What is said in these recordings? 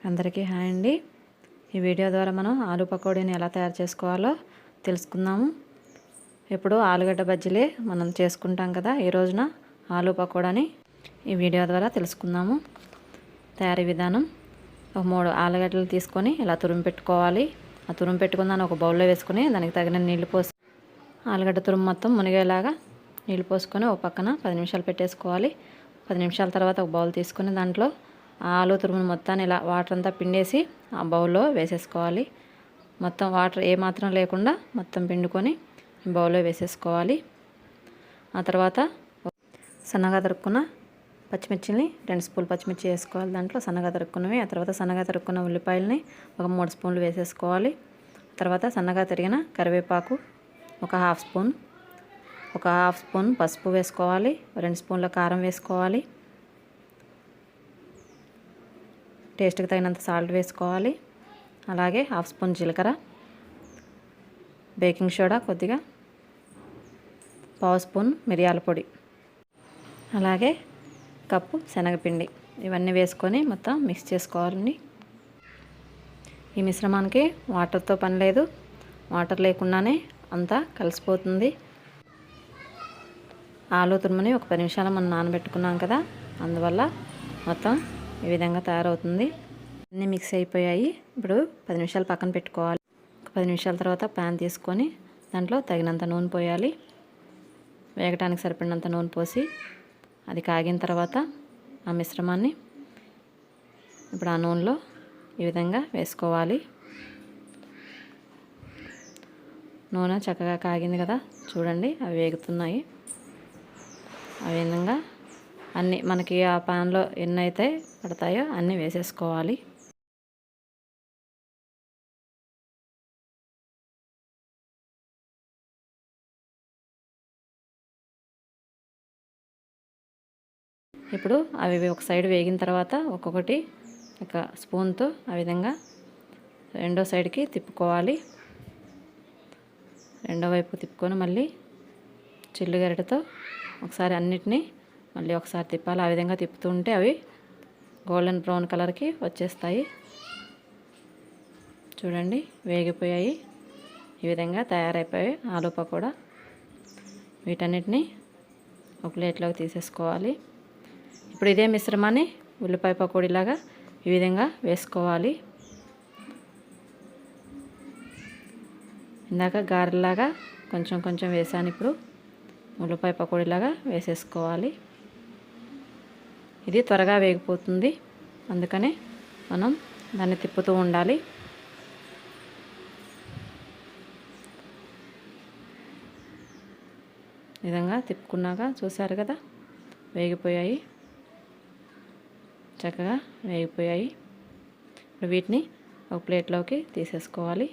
అందరికీ హాయ్ అండి. ఈ వీడియో ద్వారా మనం ఆలు పకోడీని ఎలా తయారు చేసుకోవాలో తెలుసుకుందాము. ఇప్పుడు ఆలుగడ్డ బజ్జీలే మనం చేసుకుంటాం కదా, ఈ రోజున ఆలు పకోడాని ఈ వీడియో ద్వారా తెలుసుకుందాము. తయారీ విధానం: ఒక 3 ఆలుగడ్డలు తీసుకొని ఇలా తురుము పెట్టుకోవాలి. ఆ తురుము పెట్టుకుని దాన్ని ఒక బౌల్లో వేసుకొని దానికి తగిన నీళ్లు పోసి ఆలుగడ్డ తురుము మొత్తం మునిగేలాగా నీళ్లు పోసుకొని ఒక పక్కన 10 నిమిషాలు పెట్టేసుకోవాలి. 10 నిమిషాల తర్వాత ఒక బౌల్ తీసుకొని దాంట్లో ఆలు తురుమును మొత్తాన్ని ఇలా వాటర్ అంతా పిండేసి ఆ బౌల్లో వేసేసుకోవాలి. మొత్తం వాటర్ ఏమాత్రం లేకుండా మొత్తం పిండుకొని బౌల్లో వేసేసుకోవాలి. ఆ తర్వాత సన్నగా తరుక్కున్న పచ్చిమిర్చిని 2 స్పూన్లు పచ్చిమిర్చి వేసుకోవాలి. దాంట్లో సన్నగా తరుక్కున్నవి. ఆ తర్వాత సన్నగా తరుక్కున్న ఉల్లిపాయలని ఒక 3 స్పూన్లు వేసేసుకోవాలి. తర్వాత సన్నగా తరిగిన కరివేపాకు ఒక హాఫ్ స్పూన్ పసుపు వేసుకోవాలి. 2 స్పూన్ల కారం వేసుకోవాలి. టేస్ట్కి తగినంత సాల్ట్ వేసుకోవాలి. అలాగే హాఫ్ స్పూన్ జీలకర్ర, బేకింగ్ సోడా కొద్దిగా, పావు స్పూన్ మిరియాల పొడి, అలాగే కప్పు శనగపిండి ఇవన్నీ వేసుకొని మొత్తం మిక్స్ చేసుకోవాలండి. ఈ మిశ్రమానికి వాటర్తో పని లేదు, వాటర్ లేకుండానే అంతా కలిసిపోతుంది. ఆలు తురుముని ఒక 10 నిమిషాలు మనం నానబెట్టుకున్నాం కదా, అందువల్ల మొత్తం ఈ విధంగా తయారవుతుంది. అన్నీ మిక్స్ అయిపోయాయి. ఇప్పుడు 10 నిమిషాలు పక్కన పెట్టుకోవాలి. 10 నిమిషాల తర్వాత ప్యాన్ తీసుకొని దాంట్లో తగినంత నూనె పోయాలి. వేగటానికి సరిపడినంత నూనె పోసి అది కాగిన తర్వాత ఆ మిశ్రమాన్ని ఇప్పుడు ఆ నూనెలో ఈ విధంగా వేసుకోవాలి. నూనె చక్కగా కాగింది కదా, చూడండి అవి వేగుతున్నాయి. ఆ విధంగా అన్నీ మనకి ఆ ప్యాన్లో ఎన్ని అయితే పడతాయో అన్నీ వేసేసుకోవాలి. ఇప్పుడు అవి ఒక సైడ్ వేగిన తర్వాత ఒక్కొక్కటి ఒక స్పూన్తో ఆ విధంగా రెండో సైడ్కి తిప్పుకోవాలి. రెండో వైపు తిప్పుకొని మళ్ళీ చిల్లు గరిటెతో ఒకసారి అన్నిటినీ మళ్ళీ ఒకసారి తిప్పాలి. ఆ విధంగా తిప్పుతూ ఉంటే అవి గోల్డెన్ బ్రౌన్ కలర్కి వచ్చేస్తాయి. చూడండి వేగిపోయాయి. ఈ విధంగా తయారైపోయాయి ఆలు పకోడా. వీటన్నిటిని ఒక ప్లేట్లోకి తీసేసుకోవాలి. ఇప్పుడు ఇదే మిశ్రమాన్ని ఉల్లిపాయ పకోడీలాగా ఈ విధంగా వేసుకోవాలి. ఇందాక గారెలాగా కొంచెం కొంచెం వేసాను, ఇప్పుడు ఉల్లిపాయ పకోడీలాగా వేసేసుకోవాలి. ఇది త్వరగా వేగిపోతుంది, అందుకనే మనం దాన్ని తిప్పుతూ ఉండాలి. ఈ విధంగా తిప్పుకున్నాక చూసారు కదా, వేగిపోయాయి, చక్కగా వేగిపోయాయి. ఇప్పుడు వీటిని ఒక ప్లేట్లోకి తీసేసుకోవాలి.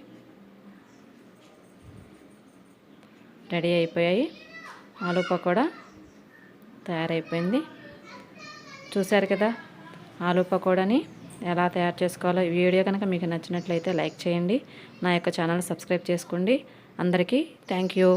రెడీ అయిపోయాయి. ఆలు పకోడా తయారైపోయింది. చూశారు కదా ఆలు పకోడాని ఎలా తయారు చేసుకోవాలో. ఈ వీడియో కనుక మీకు నచ్చినట్లయితే లైక్ చేయండి. నా యొక్క ఛానల్ సబ్స్క్రైబ్ చేసుకోండి. అందరికీ థ్యాంక్ యూ.